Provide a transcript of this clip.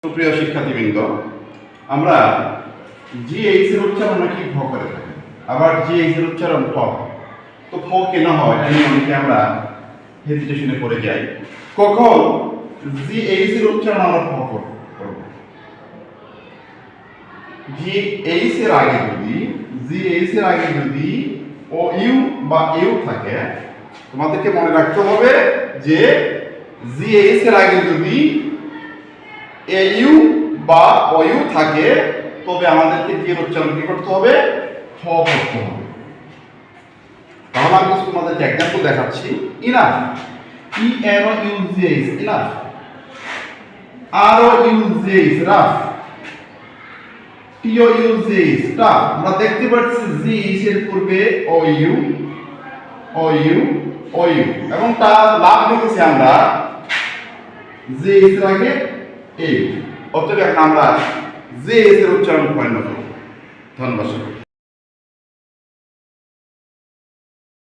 সুপ্রিয় শিক্ষার্থীবৃন্দ, আমরা জিএইচ এর উচ্চারণ নাকি ভ করে থাকি, আবার জিএইচ এর উচ্চারণ ফ। তো ফ কেন হয় এটা নিয়ে অনেকে আমরা হেজিটেশনে পড়ে যাই। কখন জিএইচ এর উচ্চারণ আমরা ফ করব? জিএইচ এর আগে যদি ও ইউ বা ইউ থাকে, তোমাদেরকে মনে রাখতে হবে যে জিএইচ এর আগে যদি এইউ বা অয়ু থাকে তবে আমাদেরকে যে উচ্চারণ কি করতে হবে? ফ করতে হবে। তাহলে আমি তোমাদেরকে এক্সাম্পল দেখাচ্ছি। Enough, E N O U G H, enough. আর O U G H, rough. T O U G H, tough. আমরা দেখতে পাচ্ছি জি এইচ এর পূর্বে ও ইউ এবং তার লাভ লিখেছি আমরা জি এইচ এর আগে এই। অতএব এখন আমরা যে এর উচ্চারণ করে নেব। ধন্যবাদ।